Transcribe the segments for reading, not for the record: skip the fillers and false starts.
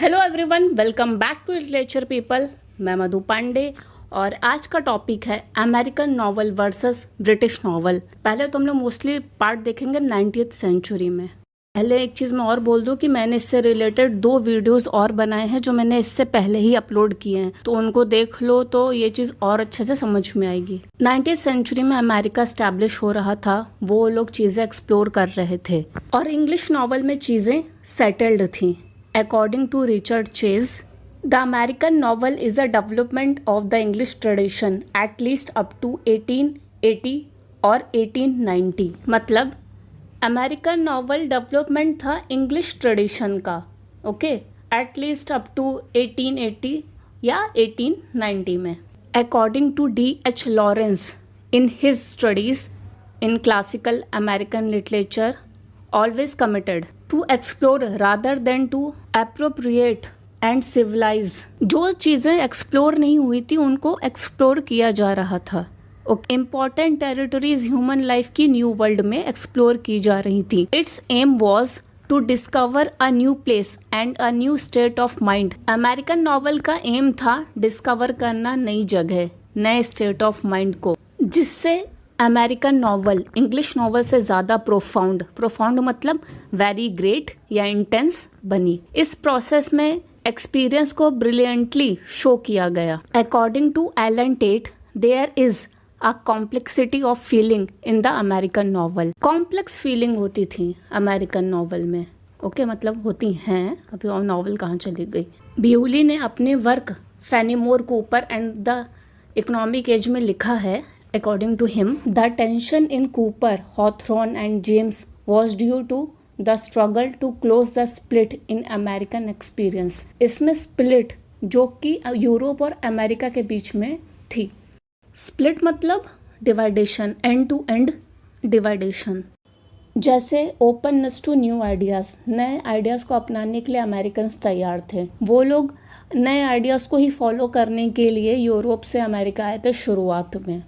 Hello everyone, welcome back to literature people. मैं मधु पांडे और आज का टॉपिक है American novel versus British novel. पहले तो हम लोग मोस्टली पार्ट देखेंगे 90th सेंचुरी में। पहले एक चीज़ मैं और बोल दूं कि मैंने इससे रिलेटेड 2 वीडियोस और बनाए हैं जो मैंने इससे पहले ही अपलोड किए हैं, तो उनको देख लो तो ये चीज़ और अच्छे से समझ में आएगी। 90th सेंचुरी में अमेरिका स्टैब्लिश हो रहा था, वो लोग चीज़ें एक्सप्लोर कर रहे थे और इंग्लिश नॉवल में चीज़ें सेटल्ड थी। According to Richard Chase, the American novel is a development of the English tradition at least up to 1880 और 1890। मतलब अमेरिकन नॉवल डेवलपमेंट था इंग्लिश ट्रेडिशन का, okay, at least up to 1880 या 1890 में। According to D.H. Lawrence in his studies in classical American literature, always committed to explore rather than to appropriate and civilize। जो चीज़ें explore नहीं हुई थी उनको एक्सप्लोर किया जा रहा था। इम्पॉर्टेंट टेरिटरीज ह्यूमन लाइफ की न्यू वर्ल्ड में एक्सप्लोर की जा रही थी। Its aim was to discover a new place and a new state of mind. American novel का एम था डिस्कवर करना नई जगह, नए स्टेट ऑफ माइंड को, जिससे अमेरिकन नॉवल इंग्लिश नॉवल से ज़्यादा प्रोफाउंड मतलब वेरी ग्रेट या इंटेंस बनी। इस प्रोसेस में एक्सपीरियंस को ब्रिलियंटली शो किया गया। According to Allen Tate, there is a complexity of feeling in the American novel. Complex feeling होती थी अमेरिकन नॉवल में, ओके, मतलब होती हैं। अभी और नॉवल कहाँ चली गई। ब्यूली ने अपने work Fenimore Cooper and the economic age में लिखा है, according to him, the tension in Cooper, Hawthorne and James was due to the struggle to close the split in American experience। इसमें split जो कि Europe और America के बीच में थी। स्प्लिट मतलब डिवाइडेशन, एंड टू एंड डिवाइडेशन। जैसे ओपननेस टू न्यू आइडियाज़, नए आइडियाज़ को अपनाने के लिए अमेरिकन तैयार थे। वो लोग नए आइडियाज़ को ही फॉलो करने के लिए यूरोप से अमेरिका आए थे शुरुआत में,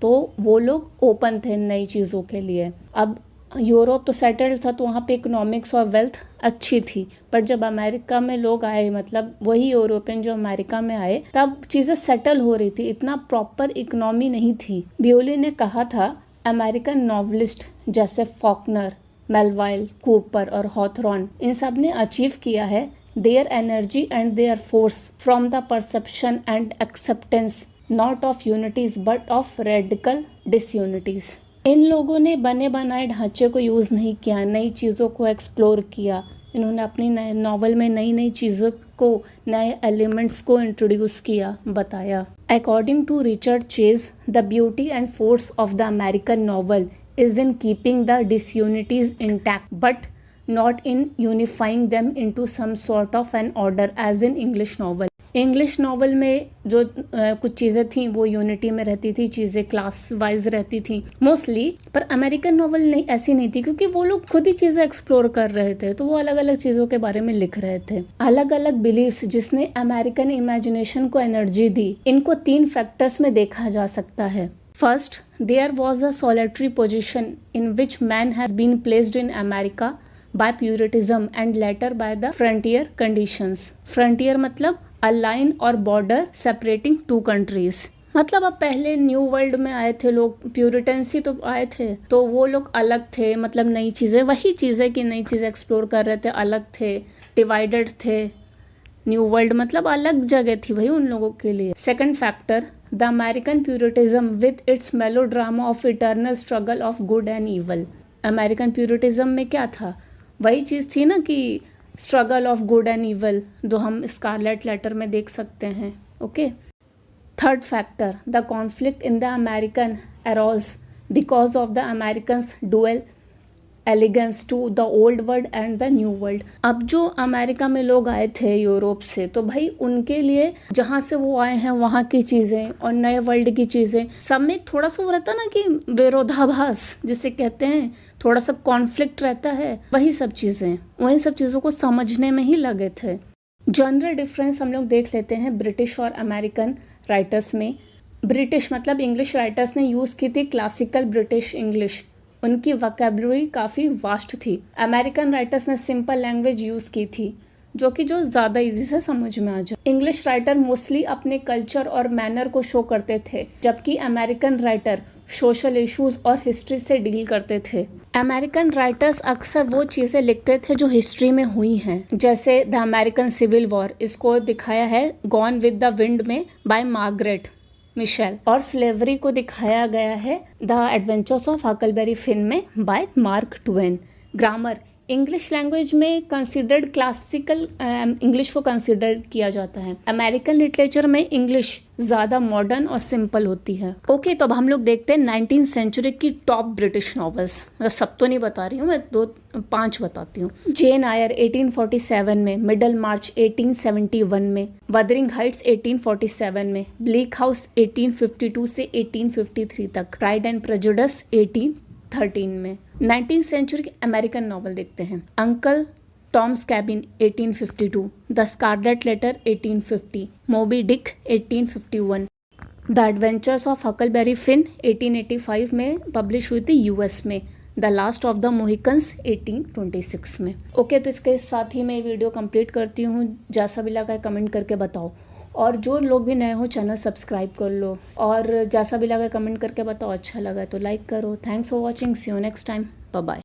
तो वो लोग ओपन थे नई चीज़ों के लिए। अब यूरोप तो सेटल्ड था, तो वहाँ पे इकोनॉमिक्स और वेल्थ अच्छी थी, पर जब अमेरिका में लोग आए, मतलब वही यूरोपियन जो अमेरिका में आए, तब चीज़ें सेटल हो रही थी, इतना प्रॉपर इकोनॉमी नहीं थी। ब्यूली ने कहा था अमेरिकन नॉवलिस्ट जैसे फॉकनर, मेलवाइल, कूपर और हॉथरॉन, इन सब ने अचीव किया है their energy and their force from the perception and acceptance not of unities but of radical disunities. इन लोगों ने बने बनाए ढांचे को यूज़ नहीं किया, नई चीज़ों को एक्सप्लोर किया। इन्होंने अपनी नए नॉवल में नई नई चीज़ों को, नए एलिमेंट्स को इंट्रोड्यूस किया, बताया। According to Richard Chase, the beauty and force of the American novel is in keeping the disunities intact but not in unifying them into some sort of an order as in English novel. English novel में जो कुछ चीज़ें थी वो unity में रहती थी, चीज़ें क्लास वाइज रहती थी मोस्टली, पर अमेरिकन नॉवल नहीं, ऐसी नहीं थी, क्योंकि वो लोग खुद ही चीज़ें एक्सप्लोर कर रहे थे, तो वो अलग अलग चीज़ों के बारे में लिख रहे थे। अलग अलग बिलीव्स जिसने अमेरिकन इमेजिनेशन को एनर्जी दी, इनको 3 फैक्टर्स में देखा जा सकता है। First, there was a solitary position in which man has been placed in America by Puritanism and later by the frontier conditions। Frontier मतलब a line और border separating 2 countries। मतलब अब पहले न्यू वर्ल्ड में आए थे लोग, प्यूरिटन तो आए थे, तो वो लोग अलग थे, मतलब नई चीज़ें, वही चीज़ें कि नई चीज़ें एक्सप्लोर कर रहे थे, अलग थे, डिवाइडेड थे। न्यू वर्ल्ड मतलब अलग जगह थी भाई उन लोगों के लिए। Second factor, the American puritanism with its melodrama of eternal struggle of good and evil. American puritanism में क्या था, वही चीज़ थी ना कि struggle of good and evil, जो हम स्कारलेट लेटर में देख सकते हैं, okay. Third factor, the conflict in the American arises because of the Americans dual allegiance to the old world and the new world. अब जो अमेरिका में लोग आए थे यूरोप से, तो भाई उनके लिए जहाँ से वो आए हैं वहाँ की चीज़ें और नए वर्ल्ड की चीज़ें, सब में थोड़ा सा वो रहता ना कि विरोधाभास जिसे कहते हैं, थोड़ा सा कॉन्फ्लिक्ट रहता है, वही सब चीज़ों को समझने में ही लगे थे। जनरल डिफरेंस हम लोग देख लेते हैं ब्रिटिश और अमेरिकन राइटर्स में। ब्रिटिश मतलब इंग्लिश राइटर्स ने यूज़ की थी क्लासिकल ब्रिटिश इंग्लिश, उनकी वोकैबुलरी काफ़ी वास्ट थी। अमेरिकन राइटर्स ने सिंपल लैंग्वेज यूज़ की थी, जो ज़्यादा इजी से समझ में आ जाए। इंग्लिश राइटर मोस्टली अपने कल्चर और मैनर को शो करते थे, जबकि अमेरिकन राइटर सोशल इश्यूज और हिस्ट्री से डील करते थे। अमेरिकन राइटर्स अक्सर वो चीज़ें लिखते थे जो हिस्ट्री में हुई हैं, जैसे द अमेरिकन सिविल वॉर, इसको दिखाया है गॉन विद द विंड में बाय मार्गरेट मिशेल, और स्लेवरी को दिखाया गया है the Adventures of Huckleberry Finn में by Mark Twain. Grammar, English language में कंसिडर्ड क्लासिकल इंग्लिश को कंसिडर किया जाता है। अमेरिकन लिटरेचर में इंग्लिश ज़्यादा मॉडर्न और सिंपल होती है। ओके, तो अब हम लोग देखते हैं 19th सेंचुरी की टॉप ब्रिटिश नॉवेल्स। मतलब सब तो नहीं बता रही हूँ मैं, 5 बताती हूँ। जेन आयर 1847 में, मिडल मार्च 1871 में, वदरिंग हाइट्स 1847 में, ब्लीक हाउस 1852 से 1853 तक, प्राइड एंड प्रेजुडिस 1813 में। 19th सेंचुरी के अमेरिकन नॉवल देखते हैं। Uncle Tom's Cabin 1852, the Scarlet Letter 1850, Moby Dick 1851, the Adventures of Huckleberry Finn 1885 में पब्लिश हुई थी यूएस में, the Last of the Mohicans 1826 में। ओके, तो इसके साथ ही मैं ये वीडियो कंप्लीट करती हूँ। जैसा भी लगा कमेंट करके बताओ, और जो लोग भी नए हो चैनल सब्सक्राइब कर लो, और जैसा भी लगा कमेंट करके बताओ। अच्छा लगा तो लाइक करो। Thanks for watching, see you next time, bye bye.